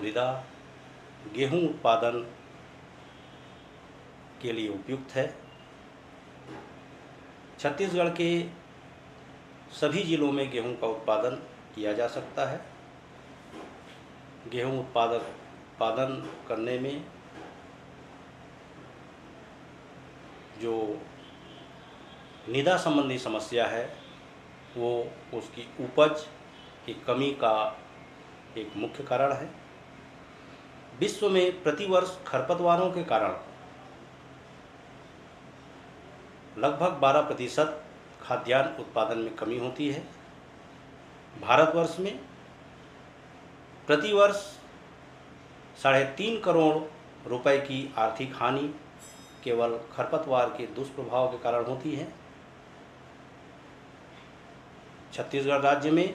मृदा गेहूं उत्पादन के लिए उपयुक्त है। छत्तीसगढ़ के सभी जिलों में गेहूं का उत्पादन किया जा सकता है। गेहूं उत्पादन करने में जो निदा संबंधी समस्या है वो उसकी उपज की कमी का एक मुख्य कारण है। विश्व में प्रतिवर्ष खरपतवारों के कारण लगभग 12% खाद्यान्न उत्पादन में कमी होती है। भारतवर्ष में प्रतिवर्ष 3.5 करोड़ रुपए की आर्थिक हानि केवल खरपतवार के दुष्प्रभाव के कारण होती है। छत्तीसगढ़ राज्य में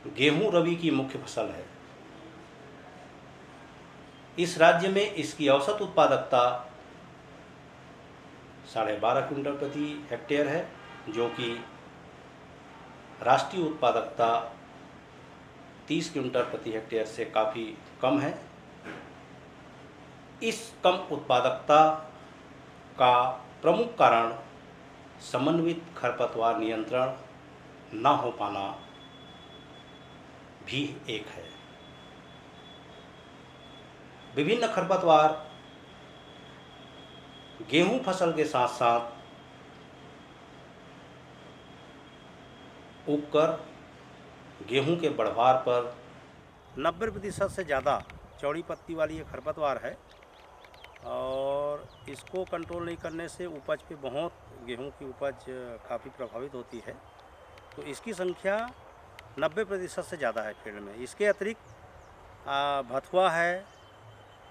गेहूं रबी की मुख्य फसल है। इस राज्य में इसकी औसत उत्पादकता 12.5 क्विंटल प्रति हेक्टेयर है, जो कि राष्ट्रीय उत्पादकता 30 क्विंटल प्रति हेक्टेयर से काफ़ी कम है। इस कम उत्पादकता का प्रमुख कारण समन्वित खरपतवार नियंत्रण न हो पाना भी एक है। विभिन्न खरपतवार गेहूं फसल के साथ साथ उगकर गेहूं के बढ़वार पर 90% से ज़्यादा चौड़ी पत्ती वाली ये खरपतवार है और इसको कंट्रोल नहीं करने से उपज पे बहुत गेहूं की उपज काफ़ी प्रभावित होती है। तो इसकी संख्या 90% से ज़्यादा है फील्ड में। इसके अतिरिक्त भथुआ है,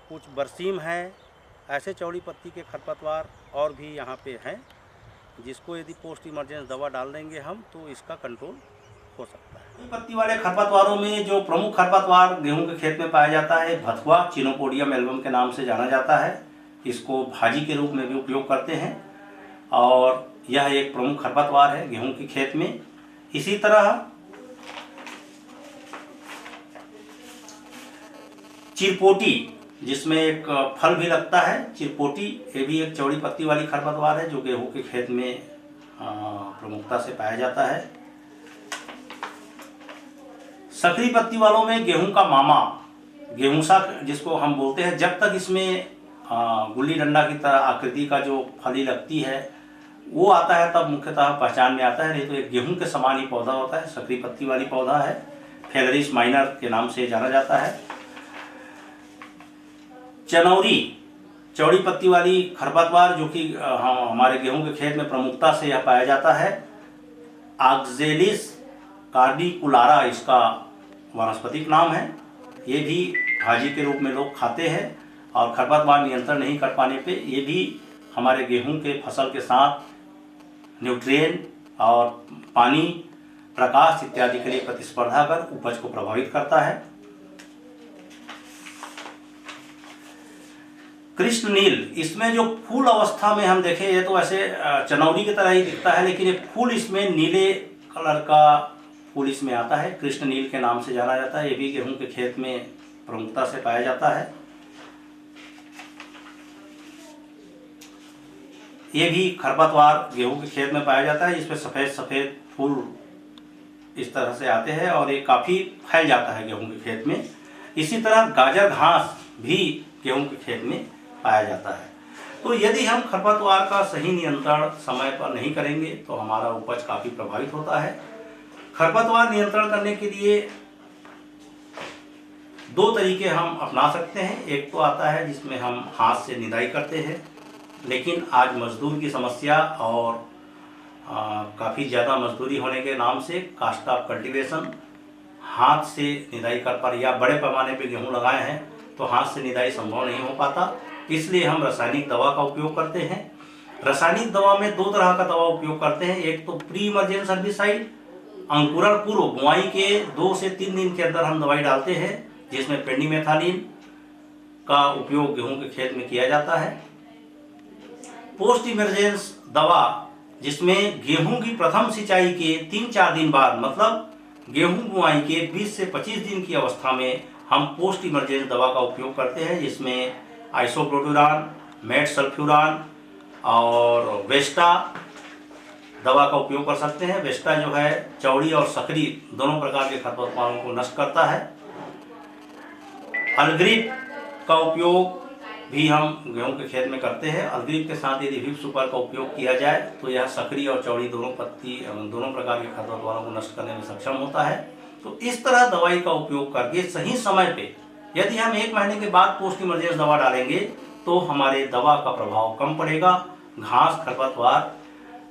कुछ बरसीम है, ऐसे चौड़ी पत्ती के खरपतवार और भी यहाँ पे हैं, जिसको यदि पोस्ट इमरजेंसी दवा डाल देंगे हम तो इसका कंट्रोल हो सकता है। चौड़ी पत्ती वाले खरपतवारों में जो प्रमुख खरपतवार गेहूं के खेत में पाया जाता है, भथुआ चिनोपोडियम एल्बम के नाम से जाना जाता है। इसको भाजी के रूप में भी उपयोग करते हैं और यह एक प्रमुख खरपतवार है गेहूं के खेत में। इसी तरह चिरपोटी, जिसमें एक फल भी लगता है, चिरपोटी, ये भी एक चौड़ी पत्ती वाली खरपतवार है जो गेहूं के खेत में प्रमुखता से पाया जाता है। सकरी पत्ती वालों में गेहूं का मामा, गेहूंसा जिसको हम बोलते हैं, जब तक इसमें गुल्ली डंडा की तरह आकृति का जो फली लगती है वो आता है तब मुख्यतः पहचान में आता है, नहीं तो एक गेहूं के समान ही पौधा होता है। सकरी पत्ती वाली पौधा है, फेलरिस माइनर के नाम से जाना जाता है। चनौरी, चौड़ी पत्ती वाली खरपतवार जो कि हमारे गेहूं के खेत में प्रमुखता से यह पाया जाता है। ऑक्जेलिस कार्डिकुलारा इसका वानस्पतिक नाम है। ये भी भाजी के रूप में लोग खाते हैं और खरपतवार नियंत्रण नहीं कर पाने पे ये भी हमारे गेहूं के फसल के साथ न्यूट्रिएंट और पानी, प्रकाश इत्यादि के लिए प्रतिस्पर्धा कर उपज को प्रभावित करता है। कृष्ण नील, इसमें जो फूल अवस्था में हम देखें ये तो ऐसे चनौरी की तरह ही दिखता है, लेकिन एक फूल इसमें नीले कलर का फूल इसमें आता है, कृष्ण नील के नाम से जाना जाता है। ये भी गेहूं के खेत में प्रमुखता से पाया जाता है। ये भी खरपतवार गेहूं के खेत में पाया जाता है, इसमें सफ़ेद सफ़ेद फूल इस तरह से आते हैं और ये काफ़ी फैल जाता है गेहूं के खेत में। इसी तरह गाजर घास भी गेहूं के खेत में पाया जाता है। तो यदि हम खरपतवार का सही नियंत्रण समय पर नहीं करेंगे तो हमारा उपज काफ़ी प्रभावित होता है। खरपतवार नियंत्रण करने के लिए 2 तरीके हम अपना सकते हैं। एक तो आता है जिसमें हम हाथ से निदाई करते हैं, लेकिन आज मजदूर की समस्या और काफ़ी ज़्यादा मजदूरी होने के नाम से कास्ट ऑफ कल्टीवेशन हाथ से निदाई कर पर या बड़े पैमाने पे गेहूं लगाए हैं तो हाथ से निदाई संभव नहीं हो पाता, इसलिए हम रासायनिक दवा का उपयोग करते हैं। रासायनिक दवा में 2 तरह का दवा उपयोग करते हैं। एक तो प्री इमर्जेंस हर्बिसाइड, अंकुरण पूर्व बुआई के 2 से 3 दिन के अंदर हम दवाई डालते हैं, जिसमें पेंडिमेथालिन का उपयोग गेहूं के खेत में किया जाता है। पोस्ट इमरजेंस दवा, जिसमें गेहूं की प्रथम सिंचाई के 3-4 दिन बाद, मतलब गेहूं बुआई के 20 से 25 दिन की अवस्था में हम पोस्ट इमरजेंसी दवा का उपयोग करते हैं, जिसमें आइसोप्रोट्यूरान, मेटसल्फ्यूरान और वेस्टा दवा का उपयोग कर सकते हैं। वेस्टा जो है चौड़ी और सकरी दोनों प्रकार के खरपतवारों को नष्ट करता है। अल्ग्रिप का उपयोग भी हम गेहूं के खेत में करते हैं। अल्ग्रिप के साथ यदि हिप सुपर का उपयोग किया जाए तो यह सकरी और चौड़ी दोनों प्रकार के खरपतवारों को नष्ट करने में सक्षम होता है। तो इस तरह दवाई का उपयोग करके सही समय पे यदि हम 1 महीने के बाद पोस्ट इमरजेंसी दवा डालेंगे तो हमारे दवा का प्रभाव कम पड़ेगा, घास खरपतवार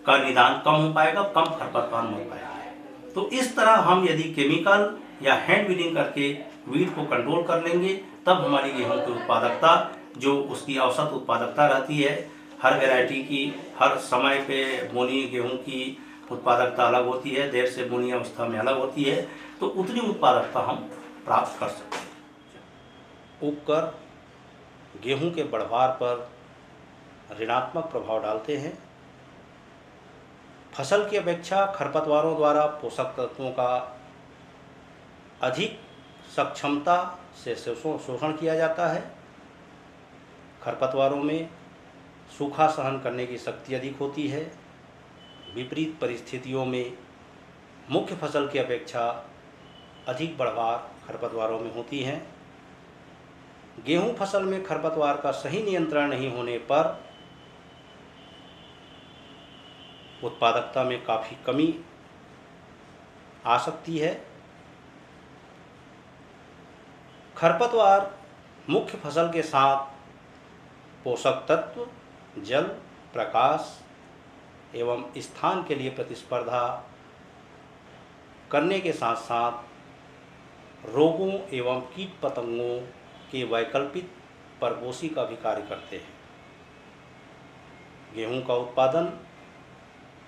का निदान कम हो पाएगा, कम खरपतवार मर पाएगा। तो इस तरह हम यदि केमिकल या हैंड वीडिंग करके वीड को कंट्रोल कर लेंगे तब हमारी गेहूं की उत्पादकता, जो उसकी औसत उत्पादकता रहती है, हर वैरायटी की हर समय पे बोनी गेहूं की उत्पादकता अलग होती है, देर से बोनी अवस्था में अलग होती है, तो उतनी उत्पादकता हम प्राप्त कर सकते हैं। उपकर गेहूं के बढ़वार पर ऋणात्मक प्रभाव डालते हैं। फसल की अपेक्षा खरपतवारों द्वारा पोषक तत्वों का अधिक सक्षमता से शोषण किया जाता है। खरपतवारों में सूखा सहन करने की शक्ति अधिक होती है। विपरीत परिस्थितियों में मुख्य फसल की अपेक्षा अधिक बढ़वार खरपतवारों में होती हैं। गेहूं फसल में खरपतवार का सही नियंत्रण नहीं होने पर उत्पादकता में काफ़ी कमी आ सकती है। खरपतवार मुख्य फसल के साथ पोषक तत्व, जल, प्रकाश एवं स्थान के लिए प्रतिस्पर्धा करने के साथ साथ रोगों एवं कीट पतंगों के वैकल्पिक परपोषी का भी कार्य करते हैं। गेहूं का उत्पादन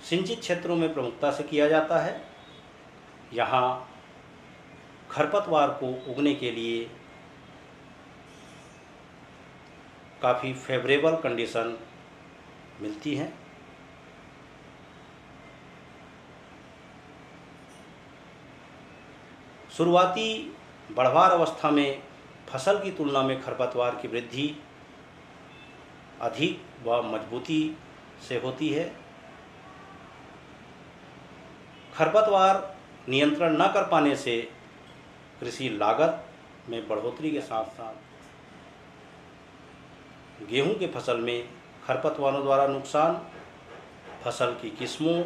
सिंचित क्षेत्रों में प्रमुखता से किया जाता है। यहाँ खरपतवार को उगने के लिए काफ़ी फेवरेबल कंडीशन मिलती हैं। शुरुआती बढ़वार अवस्था में फसल की तुलना में खरपतवार की वृद्धि अधिक व मजबूती से होती है। खरपतवार नियंत्रण न कर पाने से कृषि लागत में बढ़ोतरी के साथ साथ गेहूं के फसल में खरपतवारों द्वारा नुकसान, फसल की किस्मों,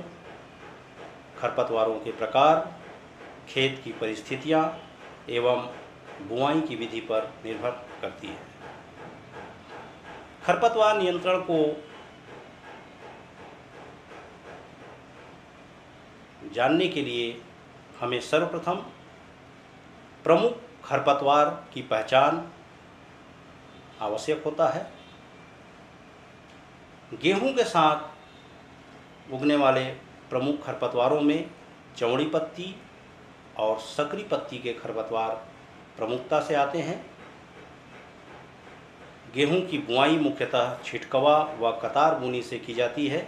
खरपतवारों के प्रकार, खेत की परिस्थितियां एवं बुआई की विधि पर निर्भर करती है। खरपतवार नियंत्रण को जानने के लिए हमें सर्वप्रथम प्रमुख खरपतवार की पहचान आवश्यक होता है। गेहूं के साथ उगने वाले प्रमुख खरपतवारों में चौड़ी पत्ती और सकरी पत्ती के खरपतवार प्रमुखता से आते हैं। गेहूं की बुआई मुख्यतः छिटकवा व कतार बुनी से की जाती है।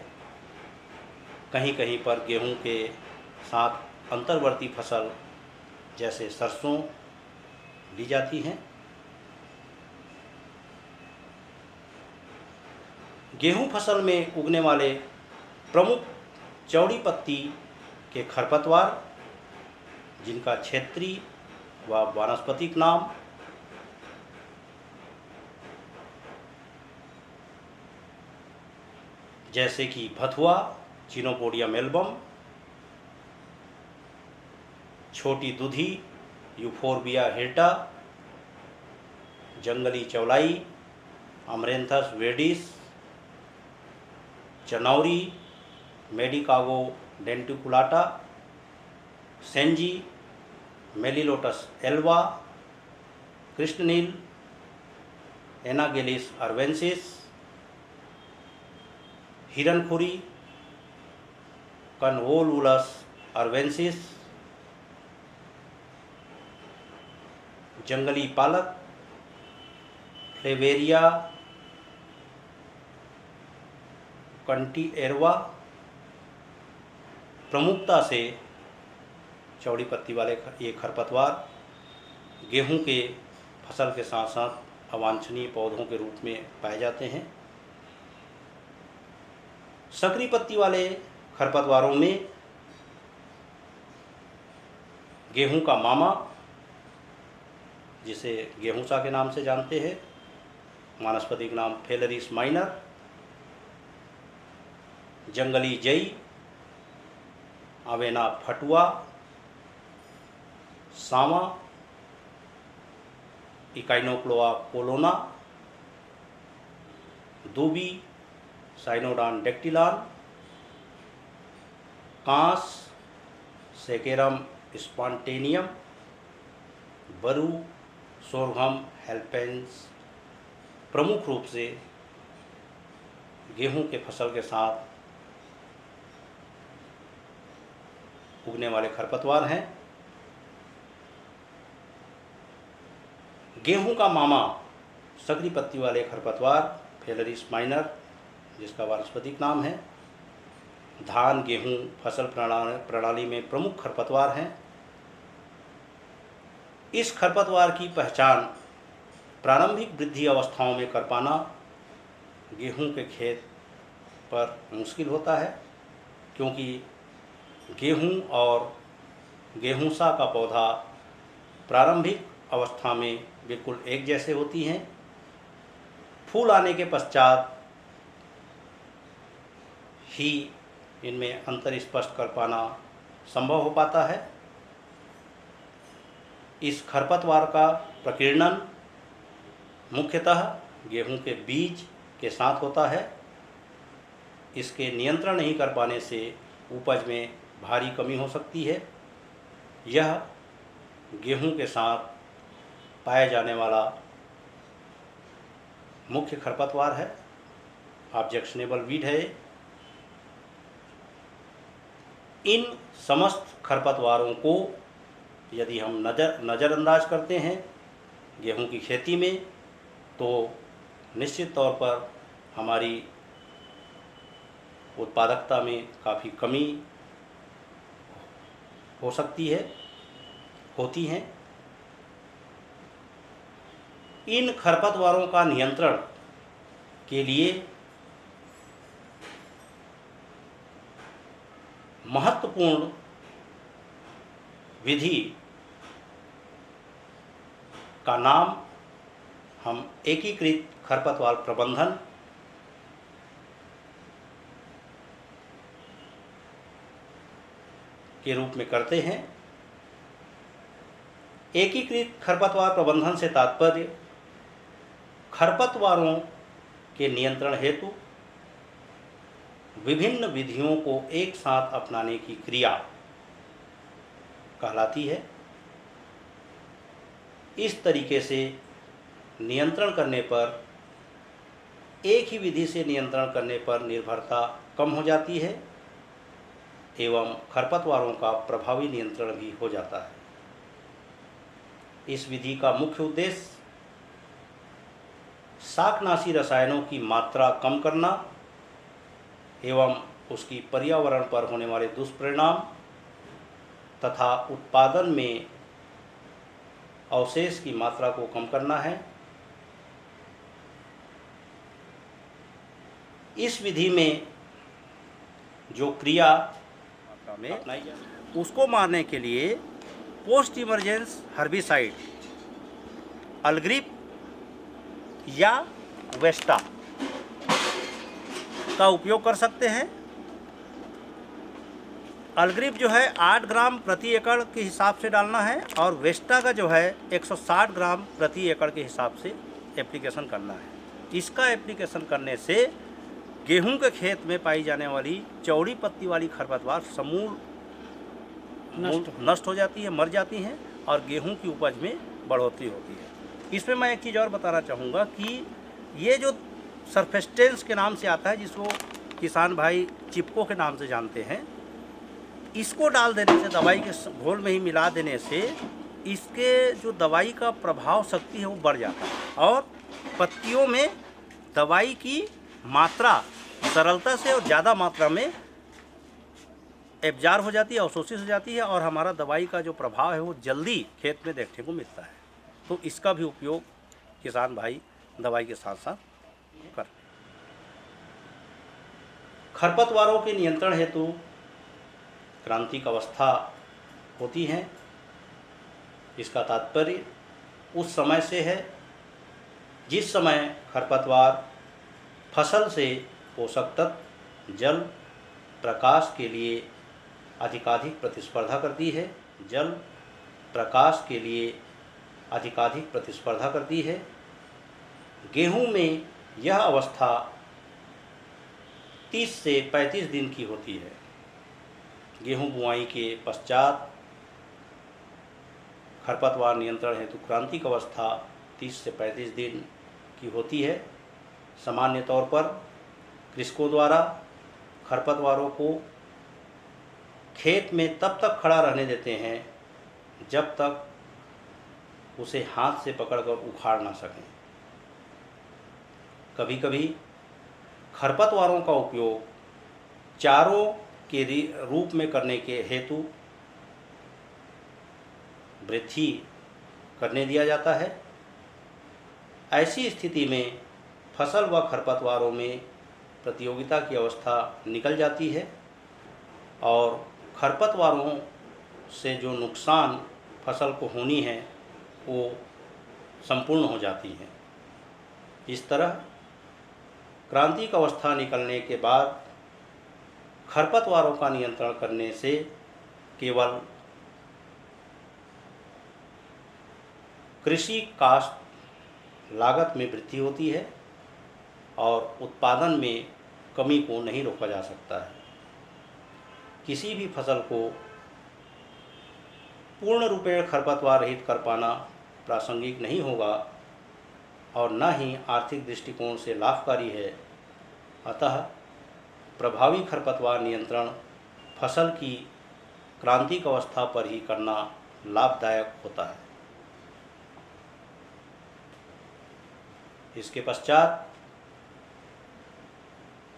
कहीं कहीं पर गेहूं के साथ अंतर्वर्ती फसल जैसे सरसों ली जाती हैं। गेहूं फसल में उगने वाले प्रमुख चौड़ी पत्ती के खरपतवार, जिनका क्षेत्रीय व वानस्पतिक नाम जैसे कि भथुआ, चिनोपोडियम एल्बम, छोटी दुधी, यूफोर्बिया हिर्टा, जंगली चौलाई, अमरेंथस वेडिस, चनौरी, मेडिकागो डेंटिकुलाटा, सेंजी, मेलिलोटस एल्वा, कृष्णनील, एनागेलिस अर्वेंसिस, हिरनखुरी, कन्वोलुलस अर्वेंसिस, जंगली पालक, फ्लेवेरिया कंटीएरवा प्रमुखता से चौड़ी पत्ती वाले ये खरपतवार गेहूं के फसल के साथ साथ अवांछनीय पौधों के रूप में पाए जाते हैं। संकरी पत्ती वाले खरपतवारों में गेहूं का मामा, जिसे गेहूंसा के नाम से जानते हैं, वानस्पतिक नाम फेलरिस माइनर, जंगली जई, आवेना फटुआ, सावा, इकाइनोक्लोआ कोलोना, दूबी, साइनोडान डेक्टिलान, कांस, सेकेरम स्पॉन्टेनियम, बरू, सोरघम हेल्पेंस प्रमुख रूप से गेहूं के फसल के साथ उगने वाले खरपतवार हैं। गेहूं का मामा संकरी पत्ती वाले खरपतवार फेलरिस माइनर, जिसका वानस्पतिक नाम है, धान गेहूं फसल प्रणाली में प्रमुख खरपतवार हैं। इस खरपतवार की पहचान प्रारंभिक वृद्धि अवस्थाओं में कर पाना गेहूं के खेत पर मुश्किल होता है, क्योंकि गेहूं और गेहूंसा का पौधा प्रारंभिक अवस्था में बिल्कुल एक जैसे होती हैं। फूल आने के पश्चात ही इनमें अंतर स्पष्ट कर पाना संभव हो पाता है। इस खरपतवार का प्रकीर्णन मुख्यतः गेहूं के बीज के साथ होता है। इसके नियंत्रण नहीं कर पाने से उपज में भारी कमी हो सकती है। यह गेहूं के साथ पाया जाने वाला मुख्य खरपतवार है, ऑब्जेक्शनेबल वीड है। इन समस्त खरपतवारों को यदि हम नज़रअंदाज करते हैं गेहूं की खेती में, तो निश्चित तौर पर हमारी उत्पादकता में काफ़ी कमी हो सकती है, होती हैं। इन खरपतवारों का नियंत्रण के लिए महत्वपूर्ण विधि का नाम हम एकीकृत खरपतवार प्रबंधन के रूप में करते हैं। एकीकृत खरपतवार प्रबंधन से तात्पर्य खरपतवारों के नियंत्रण हेतु विभिन्न विधियों को एक साथ अपनाने की क्रिया कहलाती है। इस तरीके से नियंत्रण करने पर, एक ही विधि से नियंत्रण करने पर निर्भरता कम हो जाती है एवं खरपतवारों का प्रभावी नियंत्रण भी हो जाता है। इस विधि का मुख्य उद्देश्य शाकनाशी रसायनों की मात्रा कम करना एवं उसकी पर्यावरण पर होने वाले दुष्परिणाम तथा उत्पादन में अवशेष की मात्रा को कम करना है। इस विधि में जो क्रिया में अपनाई जाए उसको मारने के लिए पोस्ट इमरजेंस हर्बिसाइड अलग्रिप या वेस्टा का उपयोग कर सकते हैं। अलग्रिप जो है 8 ग्राम प्रति एकड़ के हिसाब से डालना है और वेस्टा का जो है 160 ग्राम प्रति एकड़ के हिसाब से एप्लीकेशन करना है। इसका एप्लीकेशन करने से गेहूं के खेत में पाई जाने वाली चौड़ी पत्ती वाली खरपतवार समूल नष्ट हो जाती है, मर जाती हैं और गेहूं की उपज में बढ़ोतरी होती है। इसमें मैं एक चीज़ और बताना चाहूँगा कि ये जो सरफेस्टेंस के नाम से आता है, जिसको किसान भाई चिपको के नाम से जानते हैं, इसको डाल देने से, दवाई के घोल में ही मिला देने से इसके जो दवाई का प्रभाव शक्ति है वो बढ़ जाता है और पत्तियों में दवाई की मात्रा सरलता से और ज़्यादा मात्रा में एब्जॉर्ब हो जाती है, अवशोषित हो जाती है और हमारा दवाई का जो प्रभाव है वो जल्दी खेत में देखने को मिलता है। तो इसका भी उपयोग किसान भाई दवाई के साथ साथ कर। खरपतवारों के नियंत्रण हेतु क्रांतिक अवस्था होती है। इसका तात्पर्य उस समय से है जिस समय खरपतवार फसल से पोषक तत्व, जल, प्रकाश के लिए अधिकाधिक प्रतिस्पर्धा करती है। जल, प्रकाश के लिए अधिकाधिक प्रतिस्पर्धा करती है। गेहूं में यह अवस्था 30 से 35 दिन की होती है। गेहूं बुआई के पश्चात खरपतवार नियंत्रण हेतु क्रांतिक अवस्था 30 से 35 दिन की होती है। सामान्य तौर पर कृषकों द्वारा खरपतवारों को खेत में तब तक खड़ा रहने देते हैं जब तक उसे हाथ से पकड़कर उखाड़ ना सकें। कभी कभी खरपतवारों का उपयोग चारों के रूप में करने के हेतु वृद्धि करने दिया जाता है। ऐसी स्थिति में फसल व खरपतवारों में प्रतियोगिता की अवस्था निकल जाती है और खरपतवारों से जो नुकसान फसल को होनी है वो संपूर्ण हो जाती है। इस तरह क्रांतिक अवस्था निकलने के बाद खरपतवारों का नियंत्रण करने से केवल कृषि काश्त लागत में वृद्धि होती है और उत्पादन में कमी को नहीं रोका जा सकता है। किसी भी फसल को पूर्ण रूपेण खरपतवार रहित कर पाना प्रासंगिक नहीं होगा और न ही आर्थिक दृष्टिकोण से लाभकारी है। अतः प्रभावी खरपतवार नियंत्रण फसल की क्रांतिक अवस्था पर ही करना लाभदायक होता है। इसके पश्चात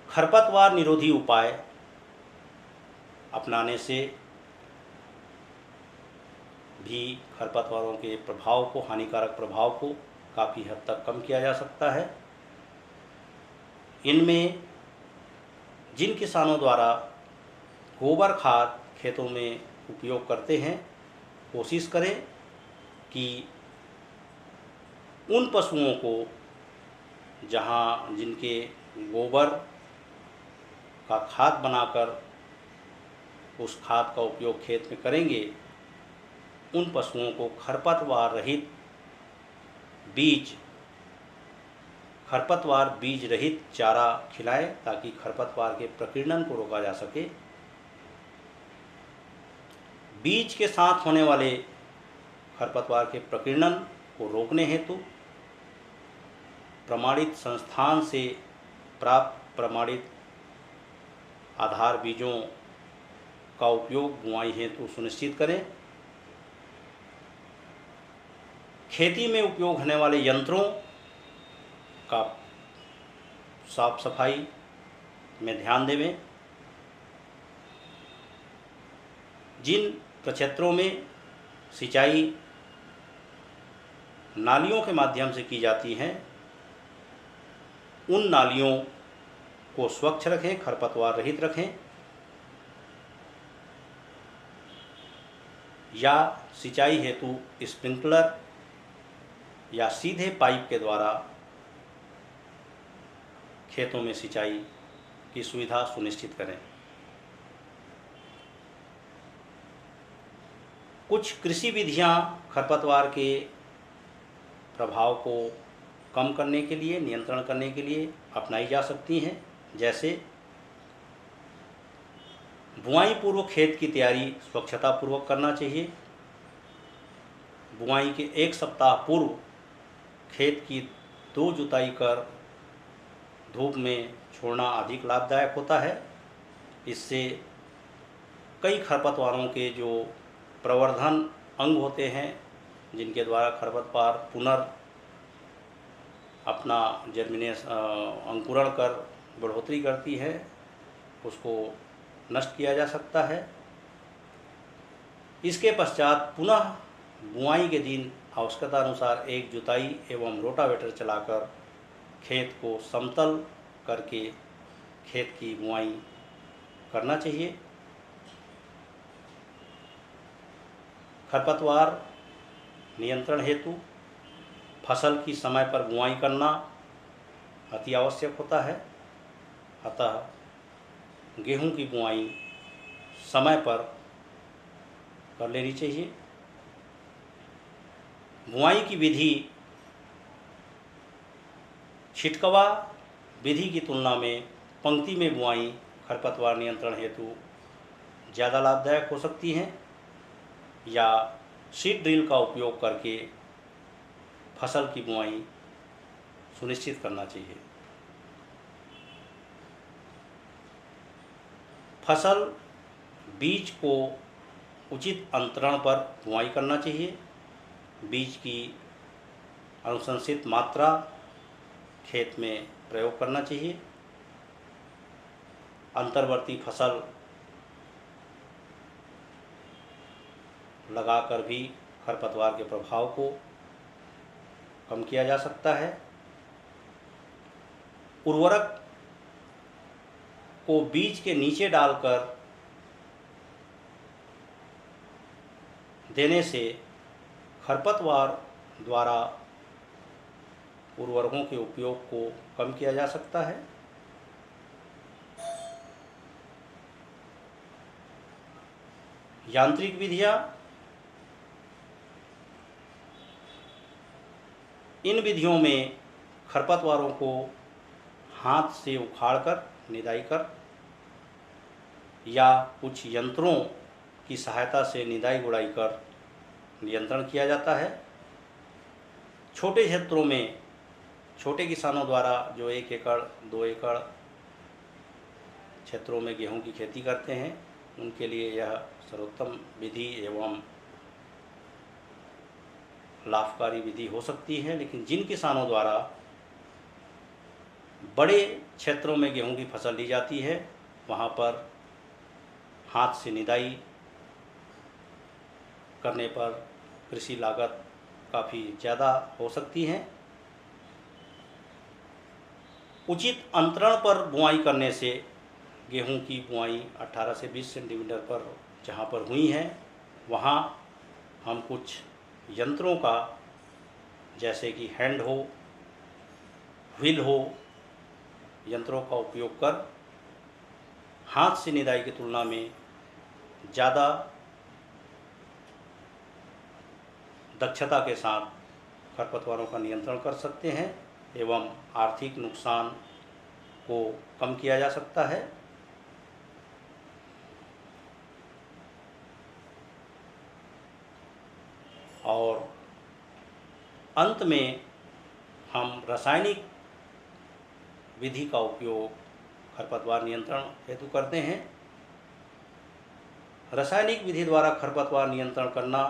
खरपतवार निरोधी उपाय अपनाने से भी खरपतवारों के प्रभाव को, हानिकारक प्रभाव को काफ़ी हद तक कम किया जा सकता है। इनमें जिन किसानों द्वारा गोबर खाद खेतों में उपयोग करते हैं, कोशिश करें कि उन पशुओं को जिनके गोबर का खाद बनाकर उस खाद का उपयोग खेत में करेंगे, उन पशुओं को खरपतवार रहित चारा खिलाएं ताकि खरपतवार के प्रकीर्णन को रोका जा सके। बीज के साथ होने वाले खरपतवार के प्रकीर्णन को रोकने हेतु प्रमाणित संस्थान से प्राप्त प्रमाणित आधार बीजों का उपयोग बुआई हेतु सुनिश्चित करें। खेती में उपयोग होने वाले यंत्रों का साफ सफाई में ध्यान देवें। जिन प्रक्षेत्रों में सिंचाई नालियों के माध्यम से की जाती है, उन नालियों को स्वच्छ रखें, खरपतवार रहित रखें, या सिंचाई हेतु स्प्रिंकलर या सीधे पाइप के द्वारा खेतों में सिंचाई की सुविधा सुनिश्चित करें। कुछ कृषि विधियां खरपतवार के प्रभाव को कम करने के लिए, नियंत्रण करने के लिए अपनाई जा सकती हैं। जैसे बुआई पूर्व खेत की तैयारी स्वच्छता पूर्वक करना चाहिए। बुआई के 1 सप्ताह पूर्व खेत की 2 जुताई कर धूप में छोड़ना अधिक लाभदायक होता है। इससे कई खरपतवारों के जो प्रवर्धन अंग होते हैं, जिनके द्वारा खरपतवार अपना अंकुरण कर बढ़ोतरी करती है, उसको नष्ट किया जा सकता है। इसके पश्चात पुनः बुआई के दिन आवश्यकता अनुसार एक जुताई एवं रोटावेटर चलाकर खेत को समतल करके खेत की बुआई करना चाहिए। खरपतवार नियंत्रण हेतु फसल की समय पर बुआई करना अति आवश्यक होता है। अतः गेहूं की बुआई समय पर कर लेनी चाहिए। बुआई की विधि छिटकवा विधि की तुलना में पंक्ति में बुआई खरपतवार नियंत्रण हेतु ज़्यादा लाभदायक हो सकती हैं, या सीड ड्रिल का उपयोग करके फसल की बुआई सुनिश्चित करना चाहिए। फसल बीज को उचित अंतरण पर बुआई करना चाहिए। बीज की अनुशंसित मात्रा खेत में प्रयोग करना चाहिए। अंतर्वर्ती फसल लगाकर भी खरपतवार के प्रभाव को कम किया जा सकता है। उर्वरक को बीज के नीचे डालकर देने से खरपतवार द्वारा उर्वरकों के उपयोग को कम किया जा सकता है। यांत्रिक विधियां, इन विधियों में खरपतवारों को हाथ से उखाड़कर निदाई कर या कुछ यंत्रों की सहायता से निदाई गुड़ाई कर नियंत्रण किया जाता है। छोटे क्षेत्रों में छोटे किसानों द्वारा जो 1 एकड़ 2 एकड़ क्षेत्रों में गेहूं की खेती करते हैं, उनके लिए यह सर्वोत्तम विधि एवं लाभकारी विधि हो सकती है। लेकिन जिन किसानों द्वारा बड़े क्षेत्रों में गेहूं की फसल ली जाती है, वहां पर हाथ से निदाई करने पर कृषि लागत काफ़ी ज़्यादा हो सकती है। उचित अंतरण पर बुआई करने से गेहूं की बुआई 18 से 20 सेंटीमीटर पर जहां पर हुई है, वहां हम कुछ यंत्रों का, जैसे कि हैंड हो, व्हील हो, यंत्रों का उपयोग कर हाथ से निदाई की तुलना में ज़्यादा दक्षता के साथ खरपतवारों का नियंत्रण कर सकते हैं एवं आर्थिक नुकसान को कम किया जा सकता है। और अंत में हम रासायनिक विधि का उपयोग खरपतवार नियंत्रण हेतु करते हैं। रासायनिक विधि द्वारा खरपतवार नियंत्रण करना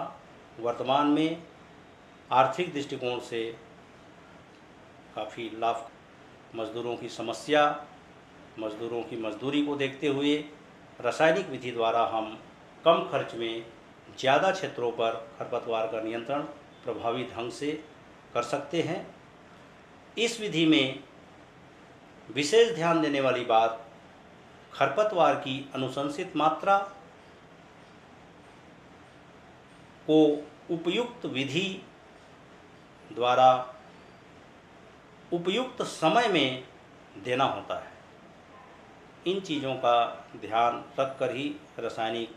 वर्तमान में आर्थिक दृष्टिकोण से काफ़ी लाभ, मजदूरों की समस्या, मजदूरों की मजदूरी को देखते हुए रासायनिक विधि द्वारा हम कम खर्च में ज़्यादा क्षेत्रों पर खरपतवार का नियंत्रण प्रभावी ढंग से कर सकते हैं। इस विधि में विशेष ध्यान देने वाली बात खरपतवार की अनुशंसित मात्रा को उपयुक्त विधि द्वारा उपयुक्त समय में देना होता है। इन चीज़ों का ध्यान रखकर ही रासायनिक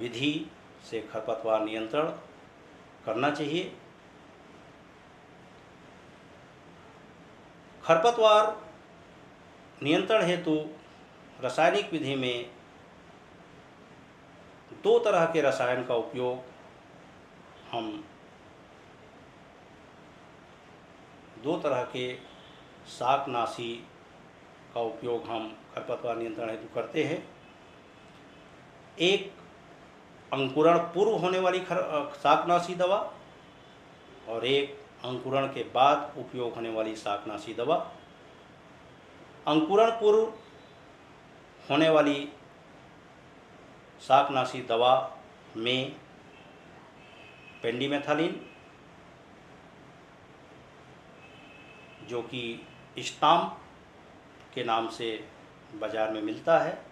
विधि से खरपतवार नियंत्रण करना चाहिए। खरपतवार नियंत्रण हेतु रासायनिक विधि में 2 तरह के रसायन का उपयोग हम 2 तरह के शाकनाशी का उपयोग हम खरपतवार नियंत्रण हेतु करते हैं। एक अंकुरण पूर्व होने वाली शाकनाशी दवा और एक अंकुरण के बाद उपयोग होने वाली शाकनाशी दवा। अंकुरण पूर्व होने वाली शाकनाशी दवा में पेंडिमेथालिन, जो कि स्टाम्प के नाम से बाज़ार में मिलता है,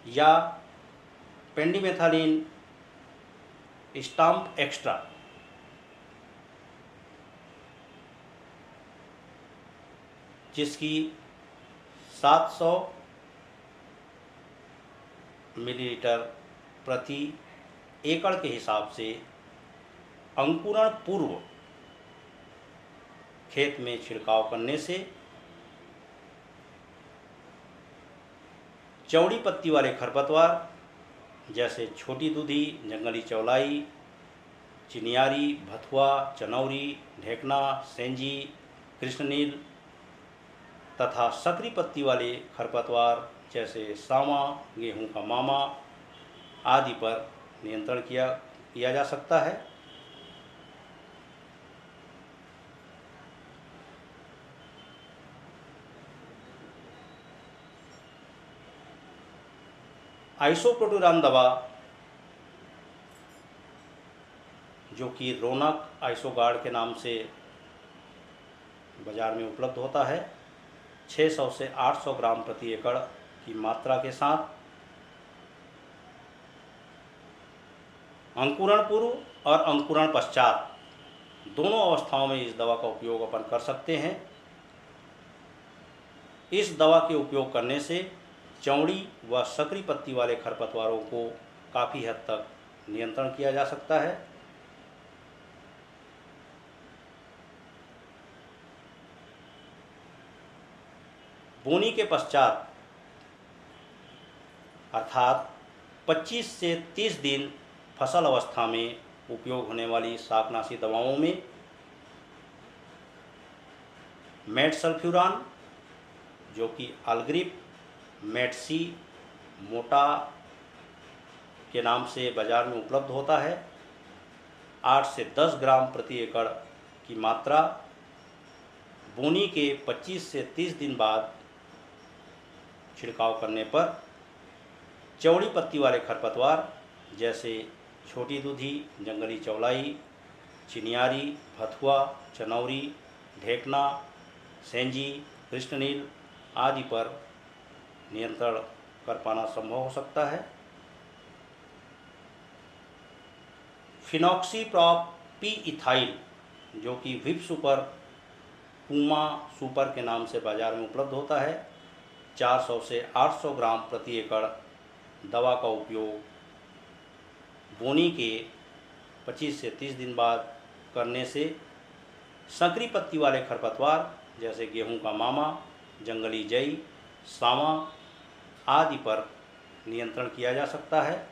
या पेंडिमेथालिन स्टाम्प एक्स्ट्रा, जिसकी 700 मिलीलीटर प्रति एकड़ के हिसाब से अंकुरण पूर्व खेत में छिड़काव करने से चौड़ी पत्ती वाले खरपतवार जैसे छोटी दूधी, जंगली चौलाई, चिनियारी, भथुआ, चनौरी, ढेकना, सेंजी, कृष्णनील तथा सकरी पत्ती वाले खरपतवार जैसे सामा, गेहूं का मामा आदि पर नियंत्रण किया जा सकता है। आइसोप्रोटुरान दवा, जो कि रौनक आइसोगार्ड के नाम से बाज़ार में उपलब्ध होता है, 600 से 800 ग्राम प्रति एकड़ की मात्रा के साथ अंकुरण पूर्व और अंकुरण पश्चात दोनों अवस्थाओं में इस दवा का उपयोग अपन कर सकते हैं। इस दवा के उपयोग करने से चौड़ी व सकरी पत्ती वाले खरपतवारों को काफ़ी हद तक नियंत्रण किया जा सकता है। बोनी के पश्चात अर्थात 25 से 30 दिन फसल अवस्था में उपयोग होने वाली शाकनाशी दवाओं में मेटसल्फ्यूरान, जो कि अल्ग्रिप मेटसी मोटा के नाम से बाज़ार में उपलब्ध होता है, 8 से 10 ग्राम प्रति एकड़ की मात्रा बोनी के 25 से 30 दिन बाद छिड़काव करने पर चौड़ी पत्ती वाले खरपतवार जैसे छोटी दूधी, जंगली चौलाई, चिनियारी, भथुआ, चनौरी, ढेकना, सेंजी, कृष्णनील आदि पर नियंत्रण कर पाना संभव हो सकता है। फिनॉक्सीप्रोपी-इथाइल, जो कि विप सुपर, पूमा सुपर के नाम से बाज़ार में उपलब्ध होता है, 400 से 800 ग्राम प्रति एकड़ दवा का उपयोग बोनी के 25 से 30 दिन बाद करने से संकरी पत्ती वाले खरपतवार जैसे गेहूं का मामा, जंगली जई, सामा आदि पर नियंत्रण किया जा सकता है।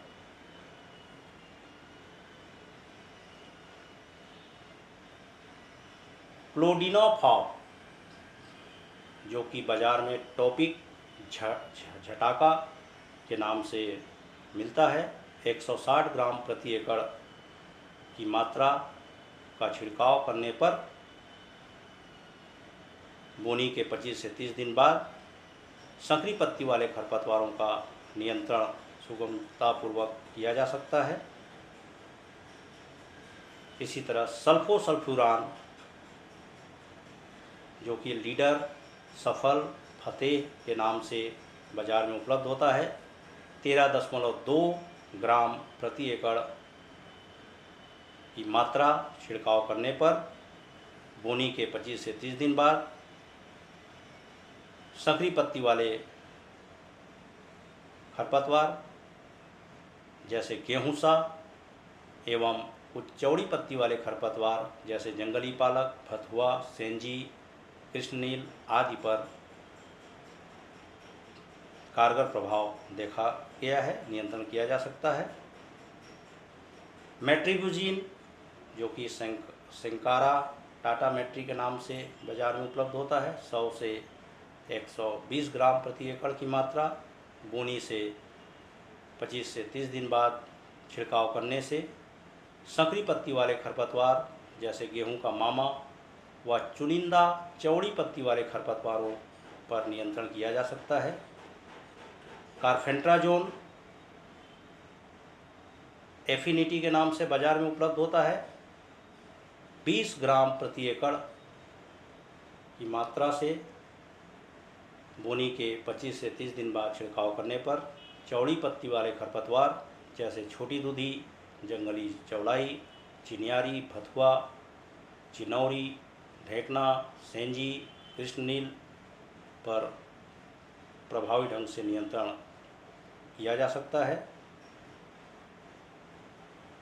क्लोडिनोफॉप, जो कि बाज़ार में टॉपिक झटाका के नाम से मिलता है, 160 ग्राम प्रति एकड़ की मात्रा का छिड़काव करने पर बोनी के 25 से 30 दिन बाद संकरी पत्ती वाले खरपतवारों का नियंत्रण सुगमतापूर्वक किया जा सकता है। इसी तरह सल्फोसल्फ्यूरान, जो कि लीडर, सफल, फतेह के नाम से बाज़ार में उपलब्ध होता है, 13.2 ग्राम प्रति एकड़ की मात्रा छिड़काव करने पर बोनी के 25 से 30 दिन बाद संकरी पत्ती वाले खरपतवार जैसे गेहूंसा एवं कुछ चौड़ी पत्ती वाले खरपतवार जैसे जंगली पालक, भथुआ, सेंजी, कृष्णनील आदि पर कारगर प्रभाव देखा गया है, नियंत्रण किया जा सकता है। मेट्रीब्यूजिन, जो कि सेंकारा टाटा मेट्री के नाम से बाज़ार में उपलब्ध होता है, 100 से 120 ग्राम प्रति एकड़ की मात्रा बोनी से 25 से 30 दिन बाद छिड़काव करने से संकरी पत्ती वाले खरपतवार जैसे गेहूं का मामा व चुनिंदा चौड़ी पत्ती वाले खरपतवारों पर नियंत्रण किया जा सकता है। कार्फेंट्राजोन, एफिनिटी के नाम से बाज़ार में उपलब्ध होता है। 20 ग्राम प्रति एकड़ की मात्रा से बोनी के 25 से 30 दिन बाद छिड़काव करने पर चौड़ी पत्ती वाले खरपतवार जैसे छोटी दूधी, जंगली चौलाई, चिनियारी, भथुआ, चिनौरी, ढेकना, सेंजी, कृष्णनील पर प्रभावी ढंग से नियंत्रण किया जा सकता है।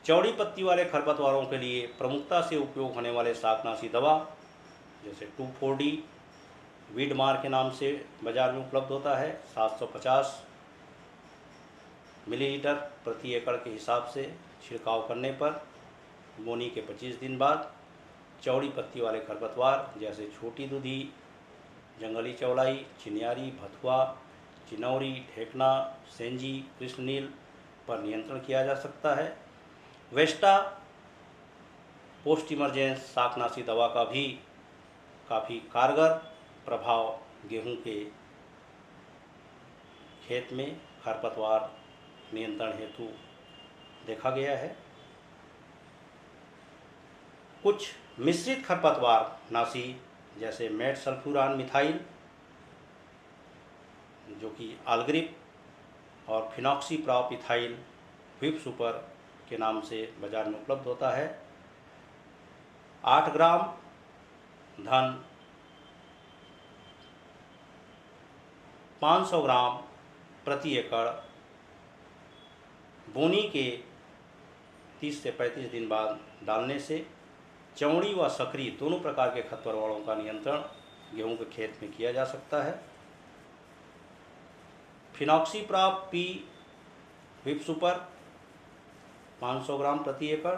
चौड़ी पत्ती वाले खरपतवारों के लिए प्रमुखता से उपयोग होने वाले शाकनाशी दवा जैसे 2,4-D वीडमार के नाम से बाज़ार में उपलब्ध होता है। 750 मिलीलीटर प्रति एकड़ के हिसाब से छिड़काव करने पर बोनी के 25 दिन बाद चौड़ी पत्ती वाले खरपतवार जैसे छोटी दूधी, जंगली चौलाई, चिनियारी, भथुआ, चिनौरी, ढेकना, सेंजी, कृष्णनील पर नियंत्रण किया जा सकता है। वेस्टा पोस्ट इमरजेंस शाकनाशी दवा का भी काफ़ी कारगर प्रभाव गेहूं के खेत में खरपतवार नियंत्रण हेतु देखा गया है। कुछ मिश्रित खरपतवार नाशी जैसे मेट सल्फ्यूरान मिथाइल जो कि आलग्रिप और फिनॉक्सीप्रॉप इथाइल व्हिप सुपर के नाम से बाज़ार में उपलब्ध होता है। 8 ग्राम धन 500 ग्राम प्रति एकड़ बोनी के 30 से 35 दिन बाद डालने से चौड़ी व सक्रिय दोनों प्रकार के खरपतवारों का नियंत्रण गेहूं के खेत में किया जा सकता है। फिनॉक्सीप्रॉप पी व्हिप सुपर 500 ग्राम प्रति एकड़,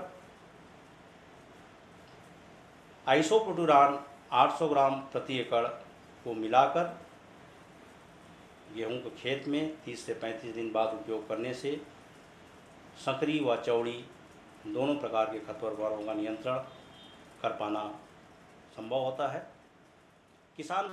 आइसोप्रोटुरान 800 ग्राम प्रति एकड़ को मिलाकर गेहूं के खेत में 30 से 35 दिन बाद उपयोग करने से सक्रिय व चौड़ी दोनों प्रकार के खरपतवारों का नियंत्रण कर पाना संभव होता है। किसान